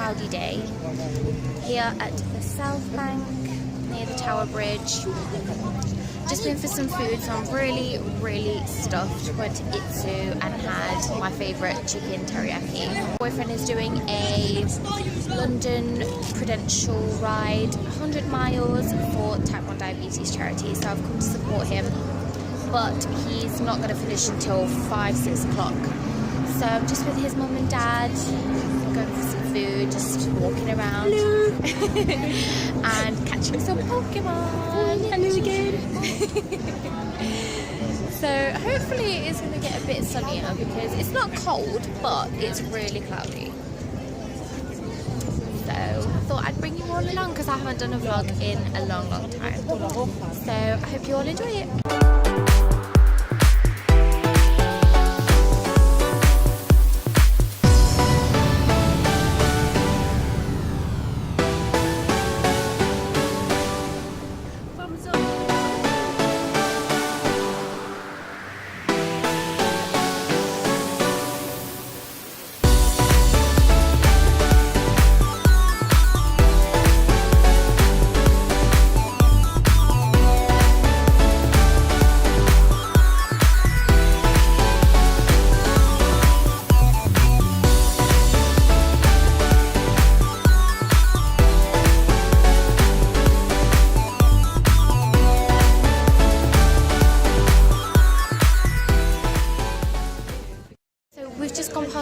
cloudy day here at the South Bank near the Tower Bridge. Just been for some food, so I'm really stuffed. Went to Itsu and had my favourite chicken teriyaki. My boyfriend is doing a London Prudential ride, 100 miles for type 1 diabetes charity, so I've come to support him, but he's not going to finish until 5-6 o'clock. So I'm just with his mum and dad, going for some food, just walking around and catching some Pokemon. Hello again. So hopefully it's going to get a bit sunnier because it's not cold, but it's really cloudy. So I thought I'd bring you all along because I haven't done a vlog in a long time. So I hope you all enjoy it.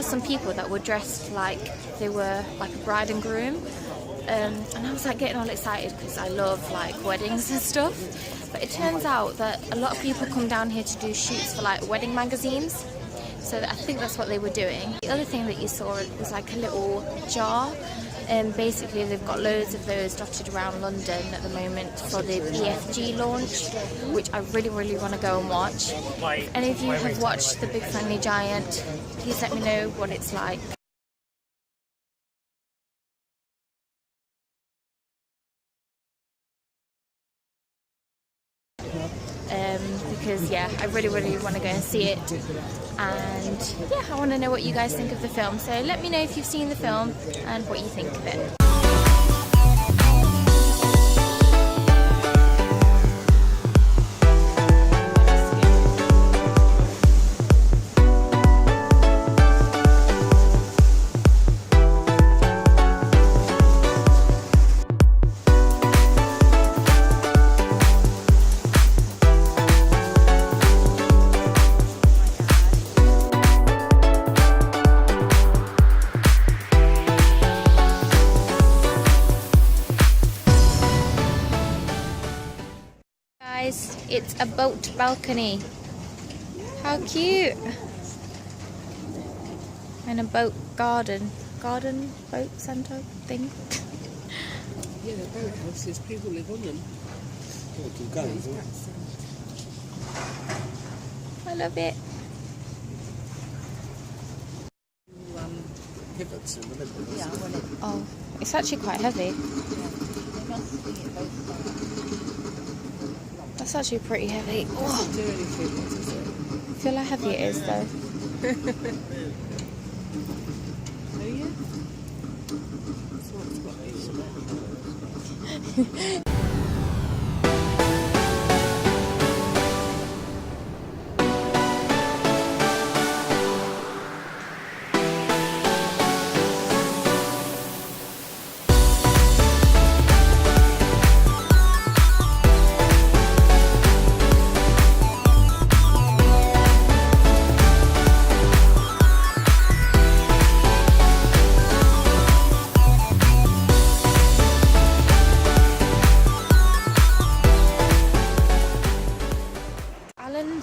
Some people that were dressed like they were like a bride and groom, and I was like getting all excited because I love like weddings and stuff, but it turns out that a lot of people come down here to do shoots for like wedding magazines, so I think that's what they were doing. The other thing that you saw was like a little jar, and basically they've got loads of those dotted around London at the moment for the PFG launch, which I really want to go and watch. If any of you have watched The Big Friendly Giant, please let me know what it's like. Because yeah, I really want to go and see it, and yeah, I want to know what you guys think of the film, so let me know if you've seen the film and what you think of it. It's a boat balcony. How cute! And a boat garden boat centre thing. Yeah, they're boat houses. People live on them. I love it. Pivots in the middle. Yeah, Oh, it's actually quite heavy. That's actually pretty heavy. Oh. Doesn't do anything, does it? I feel how heavy it is though. Oh yeah? That's what it's got.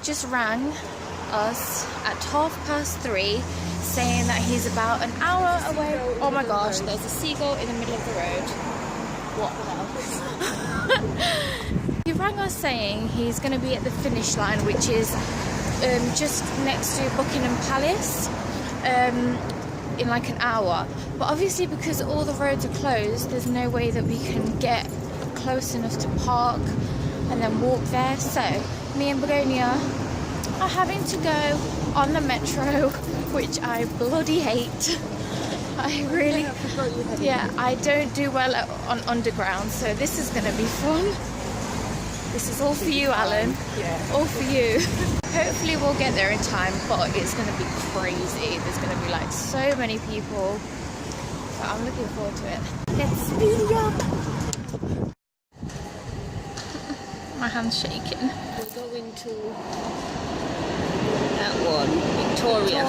Just rang us at 3:30 saying that he's about an hour away. Oh my gosh, there's a seagull in the middle of the road. What the hell? He rang us saying he's going to be at the finish line, which is just next to Buckingham Palace, in like an hour. But obviously because all the roads are closed, there's no way that we can get close enough to park and then walk there. So me and Begonia are having to go on the metro, which I bloody hate. I really, yeah, I don't do well on underground, so this is going to be fun. This is all for you, Alan. Yeah. All for you. Hopefully we'll get there in time, but it's going to be crazy. There's going to be like so many people. So I'm looking forward to it. Let's speed up. My hand's shaking. We're going to that one, Victoria.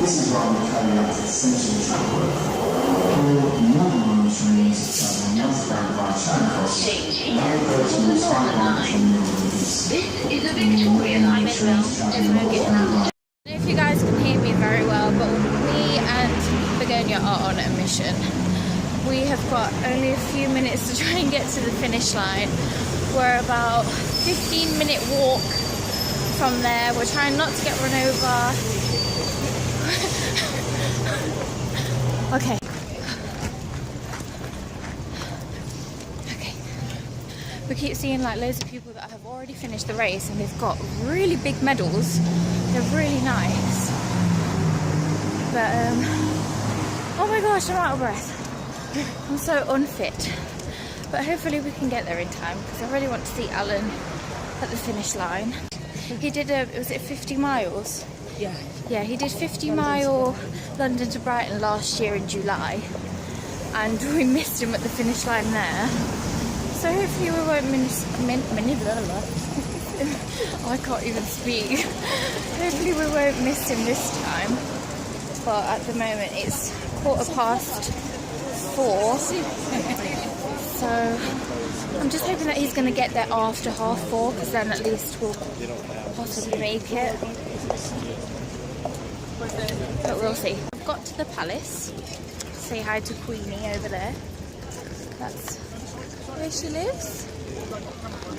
This is why we carry out essential travel work. All non-running trains travel northbound by Charing Cross, now approaching the 5 miles from This is a Victoria line train travelling northbound. I don't know if you guys can hear me very well, but me and Begonia are on a mission. We have got only a few minutes to try and get to the finish line. We're about 15-minute walk from there. We're trying not to get run over. Okay. Okay. We keep seeing like loads of people that have already finished the race and they've got really big medals. They're really nice. But oh my gosh, I'm out of breath. I'm so unfit. But hopefully we can get there in time because I really want to see Alan at the finish line. He did was it 50 miles? Yeah. Yeah, he did 50-mile London to Brighton last year in July, and we missed him at the finish line there. So hopefully we won't I can't even speak. Hopefully we won't miss him this time. But at the moment it's 4:15. So I'm just hoping that he's going to get there after 4:30, because then at least we'll possibly make it. But we'll see. I've got to the palace. Say hi to Queenie over there. That's where she lives.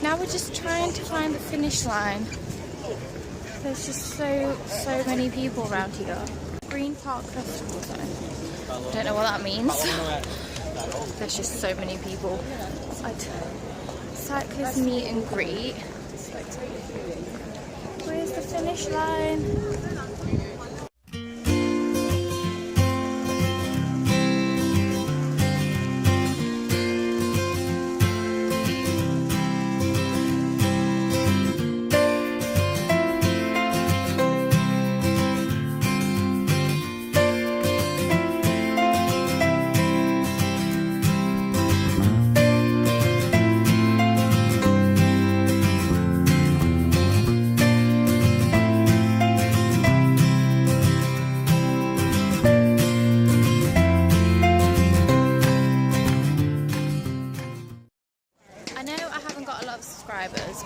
Now we're just trying to find the finish line. There's just so many people around here. Green Park Festival Zone. Don't know what that means. There's just so many people. Cyclist meet and greet. Where's the finish line?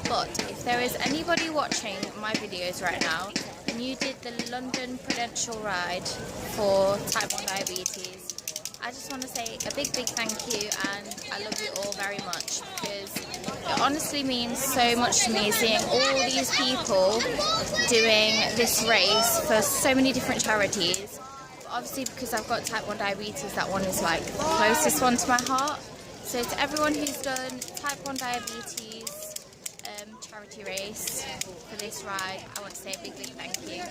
But if there is anybody watching my videos right now and you did the London Prudential ride for type 1 diabetes, I just want to say a big thank you, and I love you all very much, because it honestly means so much to me seeing all these people doing this race for so many different charities. But obviously because I've got type 1 diabetes, that one is like the closest one to my heart. So to everyone who's done type 1 diabetes charity race for this ride, I want to say a big thank you.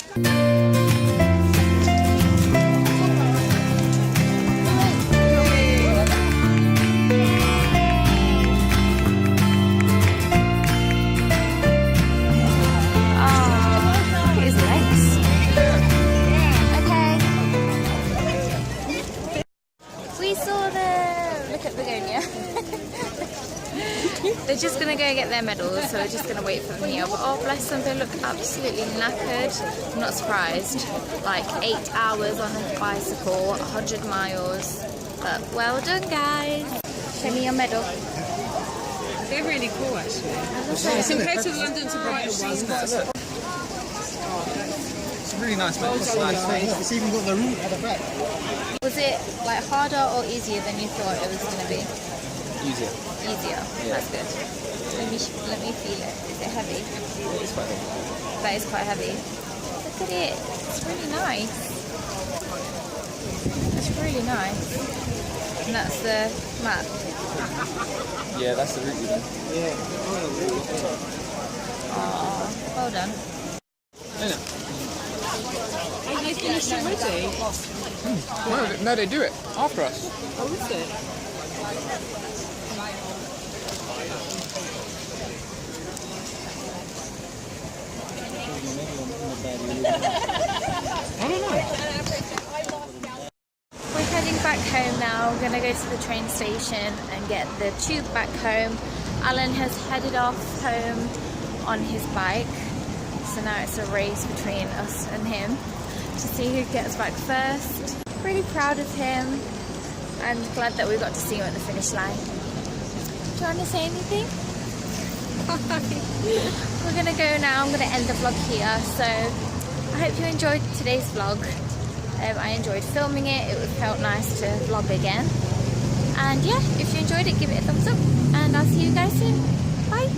They're just going to go get their medals, so we're just going to wait for them here. But oh, bless them, they look absolutely knackered. I'm not surprised. Like 8 hours on a bicycle, 100 miles. But well done, guys. Show me your medal. They're really cool, actually. Compared to the London to Brighton ones. It's a really nice medal. It's even got the root at the back. Was it like harder or easier than you thought it was going to be? Easier. Easier. Yeah. That's good. Let me feel it. Is it heavy? It's quite heavy. That is quite heavy. Look at it. It's really nice. It's really nice. And that's the map. Yeah, that's the route we're doing. Oh, well done. Have they finished already? No, they do it after us. Oh, is it? I don't know. We're heading back home now. We're gonna go to the train station and get the tube back home. Alan has headed off home on his bike. So now it's a race between us and him to see who gets back first. Really proud of him and glad that we got to see him at the finish line. Do you want to say anything? We're gonna go now. I'm gonna end the vlog here. So I hope you enjoyed today's vlog. I enjoyed filming it. It felt nice to vlog again. And yeah, if you enjoyed it, give it a thumbs up. And I'll see you guys soon. Bye.